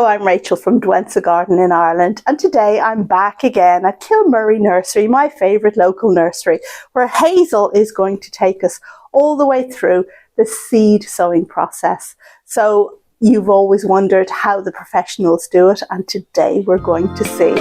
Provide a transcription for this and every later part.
Hello, I'm Rachel from Douentza Garden in Ireland, and today I'm back again at Kilmurry Nursery, my favourite local nursery, where Hazel is going to take us all the way through the seed sowing process. So you've always wondered how the professionals do it, and today we're going to see.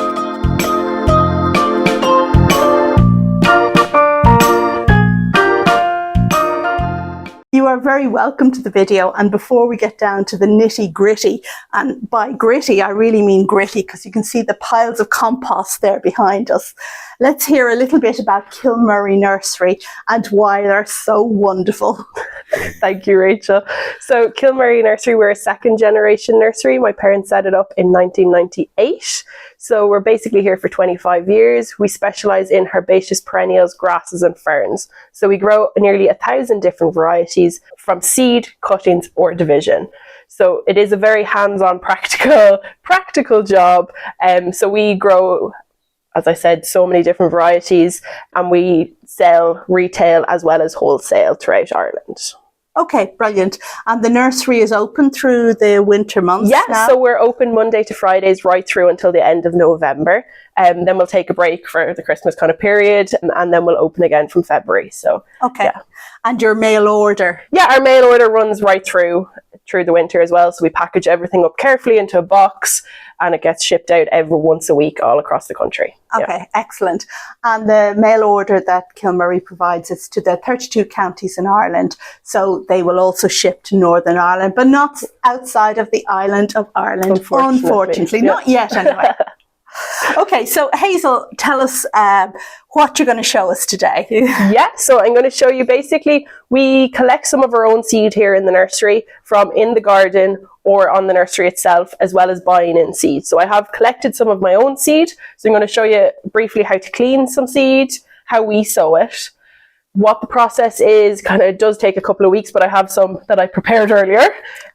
You are very welcome to the video, and before we get down to the nitty gritty, and by gritty I really mean gritty because you can see the piles of compost there behind us, let's hear a little bit about Kilmurry Nursery and why they're so wonderful. Thank you, Rachel. So Kilmurry Nursery, we're a second generation nursery. My parents set it up in 1998. So we're basically here for 25 years. We specialise in herbaceous perennials, grasses and ferns. So we grow nearly 1,000 different varieties from seed, cuttings or division. So it is a very hands-on practical job. So we grow, as I said, so many different varieties, and we sell retail as well as wholesale throughout Ireland. Okay, brilliant. And the nursery is open through the winter months now? So we're open Monday to Fridays right through until the end of November. Then we'll take a break for the Christmas kind of period, and then we'll open again from February. So okay. Yeah. And your mail order? Yeah, our mail order runs right through the winter as well. So we package everything up carefully into a box, and it gets shipped out every once a week all across the country. Okay, yeah. Excellent. And the mail order that Kilmurry provides is to the 32 counties in Ireland. So they will also ship to Northern Ireland, but not outside of the island of Ireland, unfortunately. Yeah. Not yet anyway. Okay, so Hazel, tell us what you're going to show us today. Yeah, so I'm going to show you, basically, we collect some of our own seed here in the nursery from in the garden or on the nursery itself, as well as buying in seed. So I have collected some of my own seed. So I'm going to show you briefly how to clean some seed, how we sow it, what the process is. Kind of, it does take a couple of weeks, but I have some that I prepared earlier.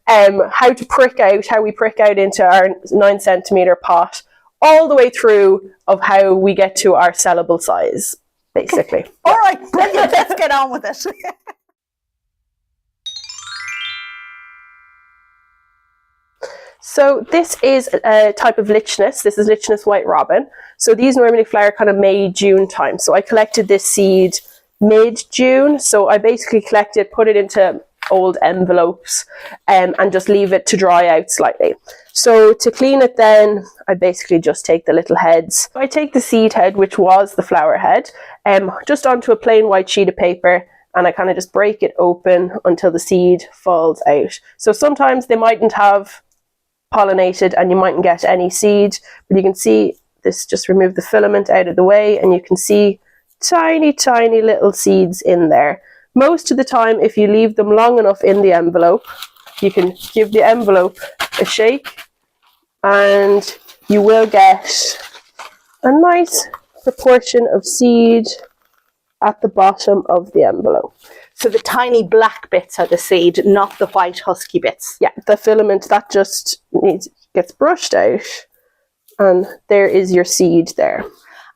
How to prick out, how we prick out into our 9 centimetre pot, all the way through of how we get to our sellable size, basically. Okay. All right, brilliant. Let's get on with it. So this is a type of lichnus. This is lichnus white robin. So these normally flower kind of May, June time. So I collected this seed mid-June. So I basically collected, put it into old envelopes and just leave it to dry out slightly. So to clean it then, I basically just take the little heads. I take the seed head, which was the flower head, just onto a plain white sheet of paper, and I kind of just break it open until the seed falls out. So sometimes they mightn't have pollinated and you mightn't get any seed, but you can see this, just remove the filament out of the way and you can see tiny, tiny little seeds in there. Most of the time, if you leave them long enough in the envelope, you can give the envelope a shake and you will get a nice proportion of seed at the bottom of the envelope. So the tiny black bits are the seed, not the white husky bits. Yeah, the filament, that just gets brushed out, and there is your seed there.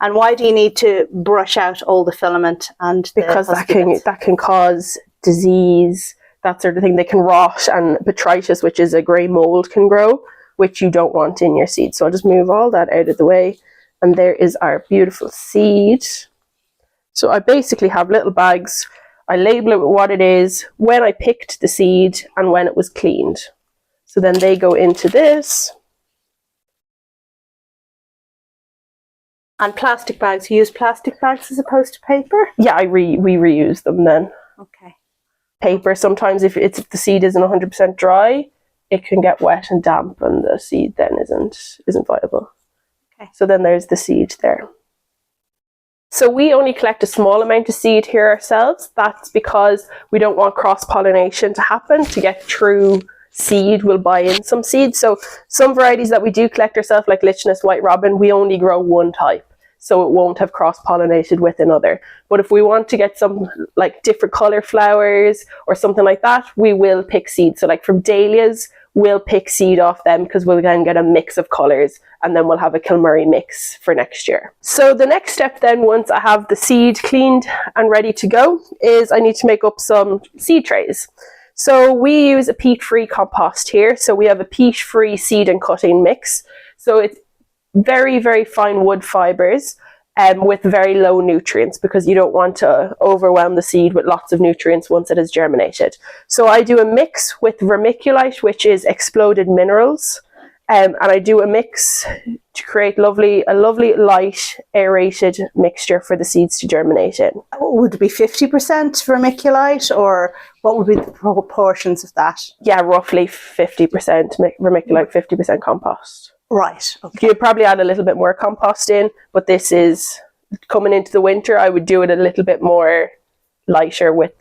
And why do you need to brush out all the filament? And because that can cause disease, that sort of thing. They can rot, and botrytis, which is a grey mold, can grow, which you don't want in your seed. So I'll just move all that out of the way, and there is our beautiful seed. So I basically have little bags. I label it with what it is, when I picked the seed, and when it was cleaned. So then they go into this. And plastic bags, you use plastic bags as opposed to paper? Yeah, we reuse them then. Okay. Paper, sometimes if the seed isn't 100% dry, it can get wet and damp, and the seed then isn't viable. Okay. So then there's the seed there. So we only collect a small amount of seed here ourselves. That's because we don't want cross-pollination to happen. To get true seed, we'll buy in some seed. So some varieties that we do collect ourselves, like lichnus white robin, we only grow one type, so it won't have cross-pollinated with another. But if we want to get some like different colour flowers or something like that, we will pick seed. So like from dahlias, we'll pick seed off them because we'll then get a mix of colours, and then we'll have a Kilmurry mix for next year. So the next step then, once I have the seed cleaned and ready to go, is I need to make up some seed trays. So we use a peat-free compost here. So we have a peat-free seed and cutting mix. So it's very, very fine wood fibres with very low nutrients, because you don't want to overwhelm the seed with lots of nutrients once it has germinated. So I do a mix with vermiculite, which is exploded minerals. And I do a mix to create a lovely light aerated mixture for the seeds to germinate in. Would it be 50% vermiculite, or what would be the proportions of that? Yeah, roughly 50% vermiculite, 50% compost. Right. Okay. You'd probably add a little bit more compost in, but this is coming into the winter. I would do it a little bit more lighter, with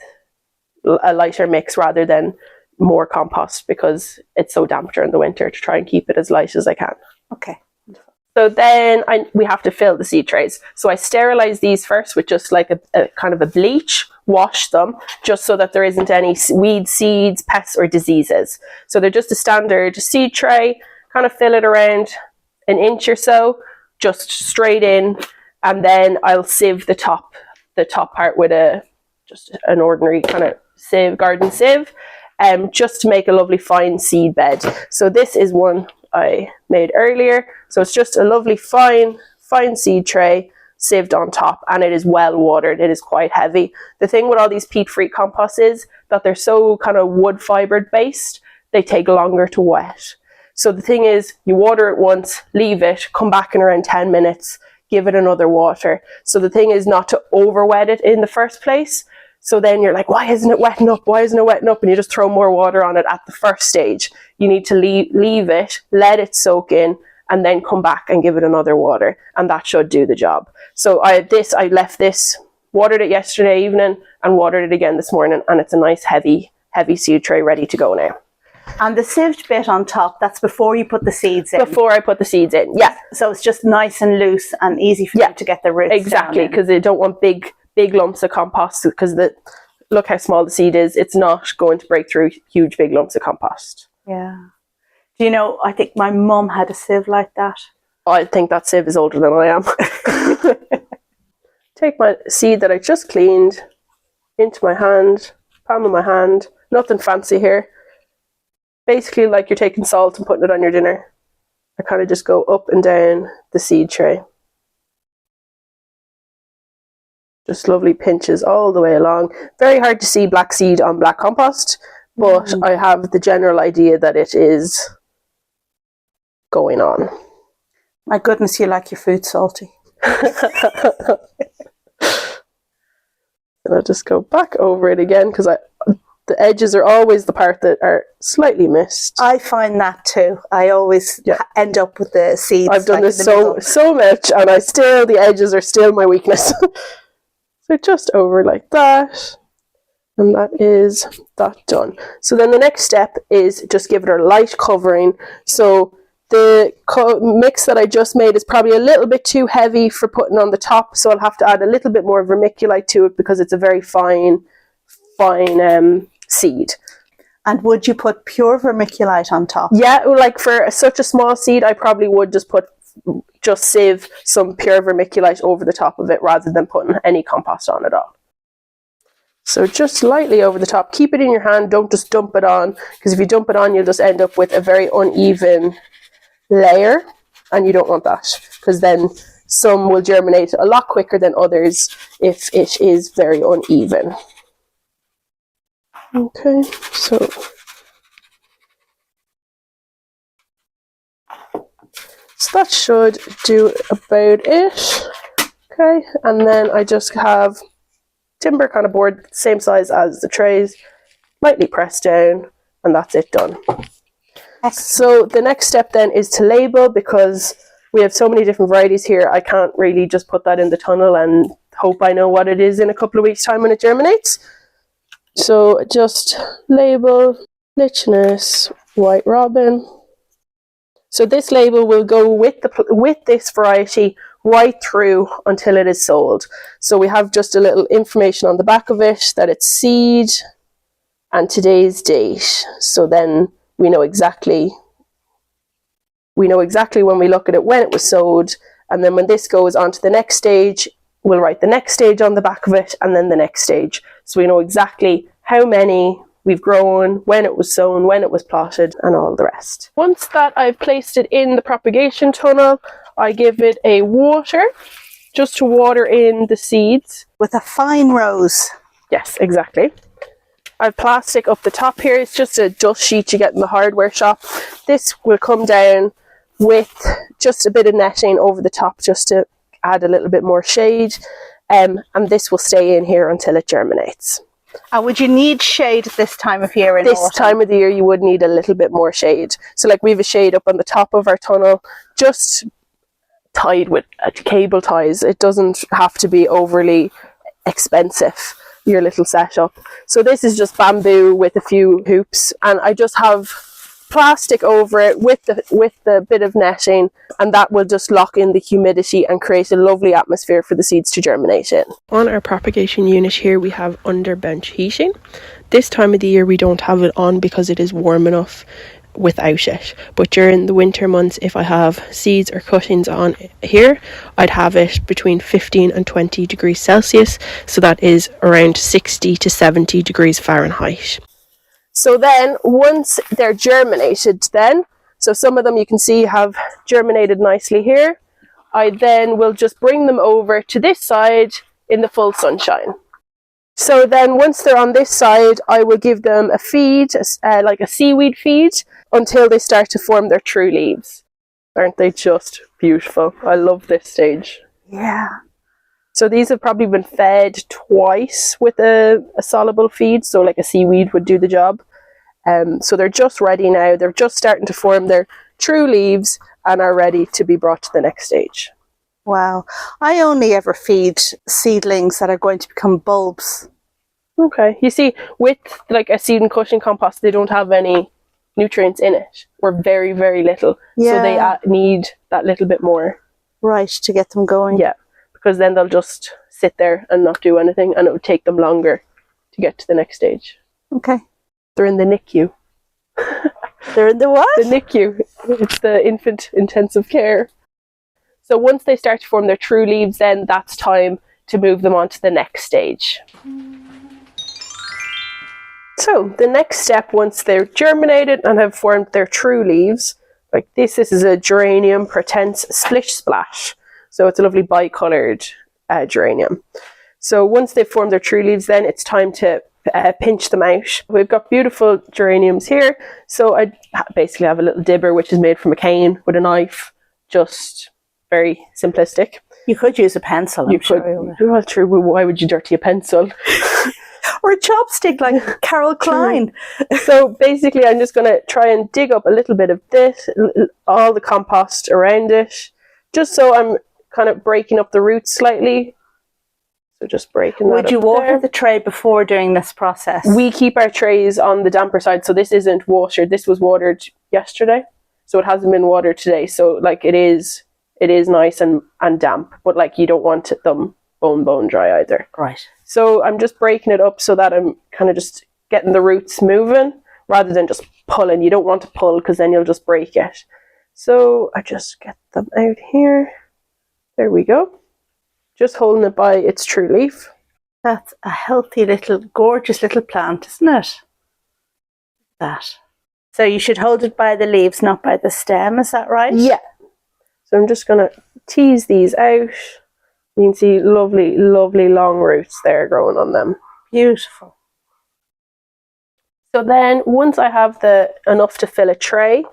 a lighter mix rather than more compost, because it's so damp during the winter, to try and keep it as light as I can. Okay. So then we have to fill the seed trays. So I sterilize these first with just like a kind of a bleach, wash them just so that there isn't any weed seeds, pests or diseases. So they're just a standard seed tray, kind of fill it around an inch or so, just straight in, and then I'll sieve the top part with just an ordinary kind of sieve, garden sieve, just to make a lovely fine seed bed. So this is one I made earlier. So it's just a lovely fine seed tray sieved on top, and it is well watered. It is quite heavy. The thing with all these peat-free composts is that they're so kind of wood fibered based, they take longer to wet. So the thing is, you water it once, leave it, come back in around 10 minutes, give it another water. So the thing is not to over wet it in the first place. So then you're like, why isn't it wetting up? Why isn't it wetting up? And you just throw more water on it at the first stage. You need to leave it, let it soak in, and then come back and give it another water. And that should do the job. So I left this, watered it yesterday evening and watered it again this morning. And it's a nice heavy seed tray ready to go now. And the sieved bit on top, that's before you put the seeds in? Before I put the seeds in, yeah. So it's just nice and loose and easy for them to get the roots. Exactly, because they don't want big lumps of compost, because look how small the seed is. It's not going to break through huge big lumps of compost. Yeah. Do you know, I think my mum had a sieve like that. I think that sieve is older than I am. Take my seed that I just cleaned into my hand, palm of my hand. Nothing fancy here. Basically like you're taking salt and putting it on your dinner. I kind of just go up and down the seed tray. Just lovely pinches all the way along. Very hard to see black seed on black compost, but I have the general idea that it is going on. My goodness, you like your food salty. And I'll just go back over it again, because the edges are always the part that are slightly missed. I find that too. I always end up with the seeds. I've done this so much, and the edges are still my weakness. So just over like that, and that is that done. So then the next step is just give it a light covering. So the mix that I just made is probably a little bit too heavy for putting on the top, so I'll have to add a little bit more vermiculite to it, because it's a very fine seed. And would you put pure vermiculite on top? Yeah, like for such a small seed, I probably would just sieve some pure vermiculite over the top of it, rather than putting any compost on at all. So just lightly over the top. Keep it in your hand, don't just dump it on, because if you dump it on, you'll just end up with a very uneven layer, and you don't want that, because then some will germinate a lot quicker than others if it is very uneven. Okay, so that should do about it. Okay, and then I just have timber kind of board, same size as the trays, lightly pressed down, and that's it done. Excellent. So the next step then is to label, because we have so many different varieties here. I can't really just put that in the tunnel and hope I know what it is in a couple of weeks' time when it germinates. So just label Lichness White Robin. So this label will go with this variety right through until it is sold. So we have just a little information on the back of it that it's seed and today's date. So then we know exactly when we look at it when it was sowed, and then when this goes on to the next stage, we'll write the next stage on the back of it, and then the next stage. So we know exactly how many we've grown, when it was sown, when it was plotted, and all the rest. Once that I've placed it in the propagation tunnel, I give it a water, just to water in the seeds. With a fine rose. Yes, exactly. I've plastic up the top here. It's just a dust sheet you get in the hardware shop. This will come down with just a bit of netting over the top just to add a little bit more shade. And this will stay in here until it germinates. And would you need shade at this time of year in This autumn? time of the year you would need a little bit more shade. So like we have a shade up on the top of our tunnel, just tied with cable ties. It doesn't have to be overly expensive, your little setup. So this is just bamboo with a few hoops, and I just have plastic over it with the bit of netting, and that will just lock in the humidity and create a lovely atmosphere for the seeds to germinate in. On our propagation unit here we have under bench heating. This time of the year we don't have it on because it is warm enough without it, but during the winter months, if I have seeds or cuttings on here, I'd have it between 15 and 20 degrees Celsius, so that is around 60 to 70 degrees Fahrenheit. So then once they're germinated then, so some of them you can see have germinated nicely here, I then will just bring them over to this side in the full sunshine. So then once they're on this side, I will give them a feed, like a seaweed feed, until they start to form their true leaves. Aren't they just beautiful? I love this stage. Yeah. So these have probably been fed twice with a soluble feed, so like a seaweed would do the job. So they're just ready now. They're just starting to form their true leaves and are ready to be brought to the next stage. Wow. I only ever feed seedlings that are going to become bulbs. Okay. You see, with like a seed and cushion compost, they don't have any nutrients in it, or very, very little. Yeah. So they need that little bit more. Right, to get them going. Yeah. Because then they'll just sit there and not do anything, and it would take them longer to get to the next stage. Okay. They're in the NICU. They're in the what? The NICU. It's the infant intensive care. So once they start to form their true leaves, then that's time to move them on to the next stage. So the next step, once they're germinated and have formed their true leaves, like this is a geranium Pratense Splish Splash. So it's a lovely bicoloured geranium. So once they've formed their true leaves, then it's time to pinch them out. We've got beautiful geraniums here. So I basically have a little dibber which is made from a cane with a knife. Just very simplistic. You could use a pencil. I'm sure. Well, true. Why would you dirty a pencil? Or a chopstick like Carol Klein. So basically I'm just going to try and dig up a little bit of this, all the compost around it, just so I'm kind of breaking up the roots slightly. So just breaking that up. Would you water the tray before doing this process? We keep our trays on the damper side, so this isn't watered. This was watered yesterday, so it hasn't been watered today. So like it is nice and damp, but like you don't want them bone dry either. Right. So I'm just breaking it up so that I'm kind of just getting the roots moving rather than just pulling. You don't want to pull because then you'll just break it. So I just get them out here. There we go. Just holding it by its true leaf. That's a healthy little, gorgeous little plant, isn't it? That. So you should hold it by the leaves, not by the stem, is that right? Yeah. So I'm just going to tease these out. You can see lovely, lovely long roots there growing on them. Beautiful. So then once I have enough to fill a tray,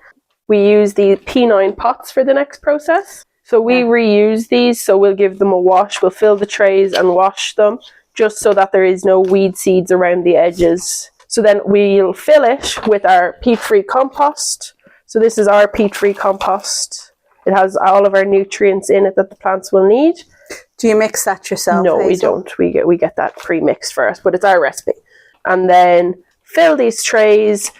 we use the P9 pots for the next process. So we reuse these, so we'll give them a wash. We'll fill the trays and wash them just so that there is no weed seeds around the edges. So then we'll fill it with our peat-free compost. So this is our peat-free compost. It has all of our nutrients in it that the plants will need. Do you mix that yourself? No, we don't. We get that pre-mixed first, but it's our recipe. And then fill these trays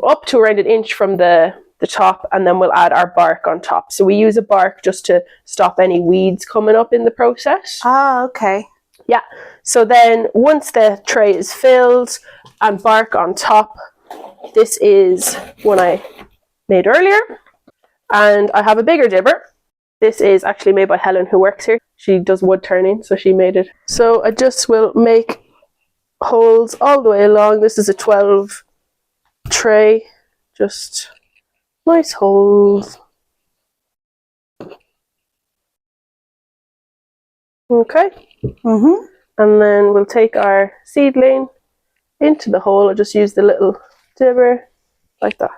up to around 1 inch from the top, and then we'll add our bark on top. So we use a bark just to stop any weeds coming up in the process. Ah, okay. Yeah. So then once the tray is filled and bark on top, this is one I made earlier. And I have a bigger dibber. This is actually made by Helen, who works here. She does wood turning, so she made it. So I just will make holes all the way along. This is a 12 tray, just nice holes. Okay. And then we'll take our seedling into the hole. I'll just use the little dibber like that.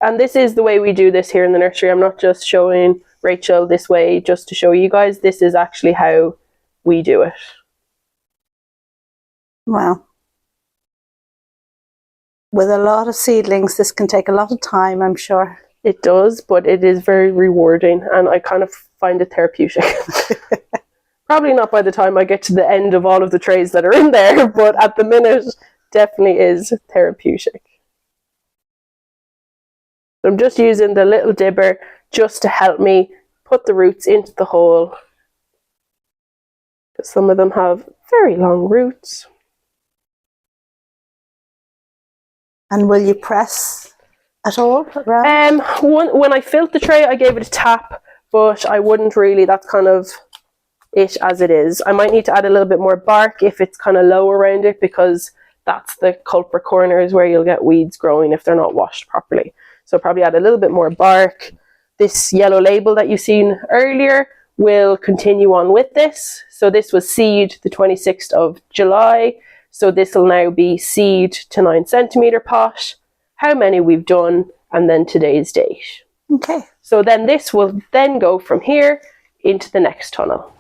And this is the way we do this here in the nursery. I'm not just showing Rachel this way just to show you guys. This is actually how we do it. Wow. With a lot of seedlings, this can take a lot of time, I'm sure. It does, but it is very rewarding, and I kind of find it therapeutic. Probably not by the time I get to the end of all of the trays that are in there, but at the minute, definitely is therapeutic. I'm just using the little dibber just to help me put the roots into the hole. Because some of them have very long roots. And will you press at all around? When I filled the tray, I gave it a tap, but I wouldn't really. That's kind of it as it is. I might need to add a little bit more bark if it's kind of low around it, because that's the culprit corners where you'll get weeds growing if they're not washed properly. So probably add a little bit more bark. This yellow label that you've seen earlier will continue on with this. So this was seed the 26th of July. So this will now be seed to 9 centimetre pot, how many we've done, and then today's date. Okay. So then this will then go from here into the next tunnel.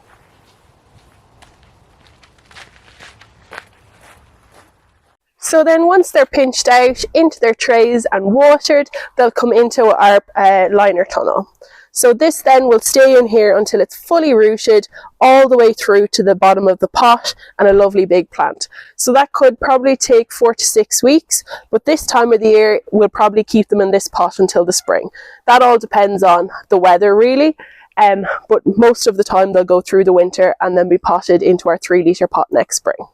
So then once they're pinched out into their trays and watered, they'll come into our liner tunnel. So this then will stay in here until it's fully rooted all the way through to the bottom of the pot and a lovely big plant. So that could probably take 4 to 6 weeks, but this time of the year we'll probably keep them in this pot until the spring. That all depends on the weather really, but most of the time they'll go through the winter and then be potted into our 3 litre pot next spring.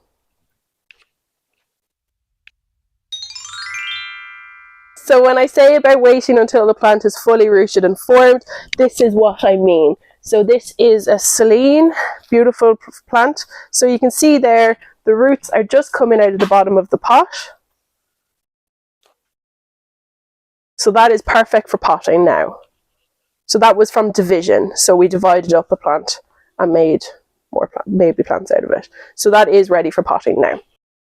So when I say about waiting until the plant is fully rooted and formed, this is what I mean. So this is a Sowing, beautiful plant. So you can see there, the roots are just coming out of the bottom of the pot. So that is perfect for potting now. So that was from division. So we divided up a plant and made more baby plants out of it. So that is ready for potting now.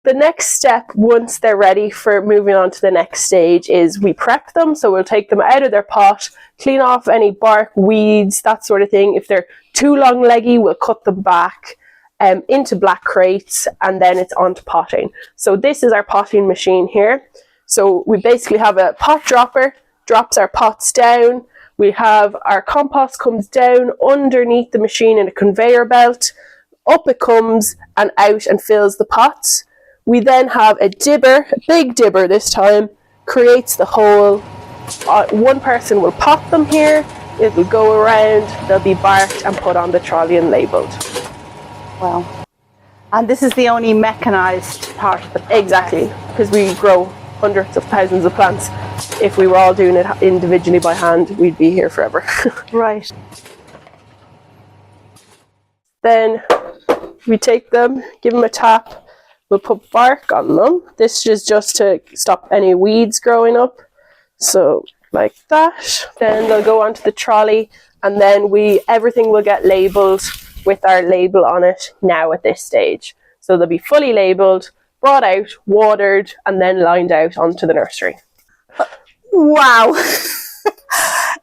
The next step, once they're ready for moving on to the next stage, is we prep them. So we'll take them out of their pot, clean off any bark, weeds, that sort of thing. If they're too long leggy, we'll cut them back into black crates, and then it's on to potting. So this is our potting machine here. So we basically have a pot dropper, drops our pots down. We have our compost comes down underneath the machine in a conveyor belt. Up it comes and out and fills the pots. We then have a dibber, a big dibber this time, creates the hole. One person will pot them here, it will go around, they'll be barked and put on the trolley and labelled. Wow. And this is the only mechanised part of the process. Exactly, because we grow hundreds of thousands of plants. If we were all doing it individually by hand, we'd be here forever. Right. Then we take them, give them a tap. We'll put bark on them. This is just to stop any weeds growing up. So like that. Then they'll go onto the trolley, and then everything will get labelled with our label on it now at this stage. So they'll be fully labelled, brought out, watered, and then lined out onto the nursery. Wow.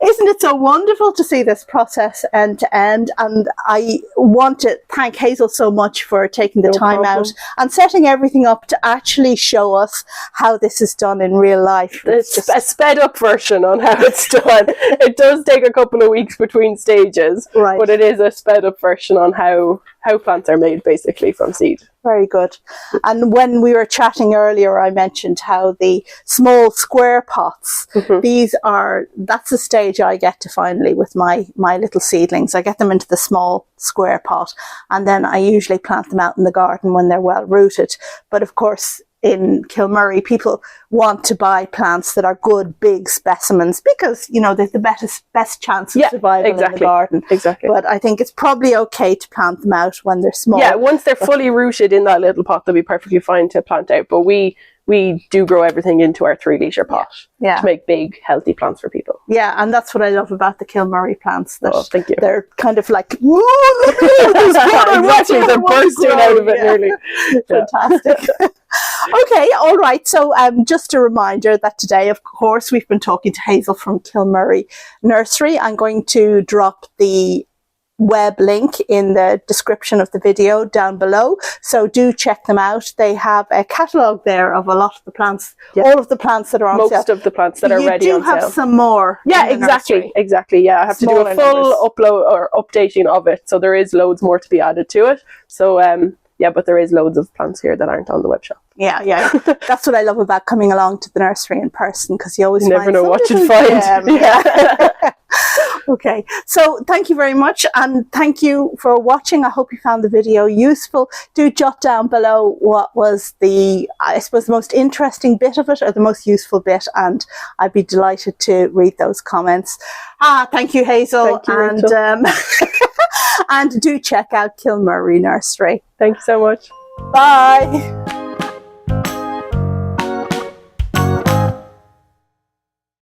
Isn't it so wonderful to see this process end to end? And I want to thank Hazel so much for taking the time out and setting everything up to actually show us how this is done in real life. It's just a sped up version on how it's done. It does take a couple of weeks between stages, right, but it is a sped up version on how plants are made basically from seed. Very good. And when we were chatting earlier, I mentioned how the small square pots, that's the stage I get to finally with my little seedlings. I get them into the small square pot, and then I usually plant them out in the garden when they're well rooted. But of course, in Kilmurry, people want to buy plants that are good, big specimens because, you know, they're the best chance of survival in the garden. Exactly. But I think it's probably okay to plant them out when they're small. Yeah, once they're fully rooted in that little pot, they'll be perfectly fine to plant out. But we do grow everything into our 3-litre pot to make big, healthy plants for people. Yeah, and that's what I love about the Kilmurry plants. That thank you. They're kind of like, whoa, look at this one. Exactly, they're bursting out of it nearly. Fantastic. Okay, all right. So just a reminder that today, of course, we've been talking to Hazel from Kilmurry Nursery. I'm going to drop the web link in the description of the video down below, so do check them out. They have a catalogue there of a lot of the plants, all of the plants that are on sale. Most of the plants that are ready on sale. You do have some more. Yeah, exactly. Yeah, I have to do a full upload or updating of it, so there is loads more to be added to it. So yeah, but there is loads of plants here that aren't on the web shop. Yeah. That's what I love about coming along to the nursery in person, because you always never know what you'd find. Yeah. Okay, so thank you very much, and thank you for watching. I hope you found the video useful. Do jot down below what was the, I suppose, the most interesting bit of it or the most useful bit, and I'd be delighted to read those comments. Thank you, Hazel. Thank you, and and do check out Kilmurry Nursery. Thank you so much. Bye.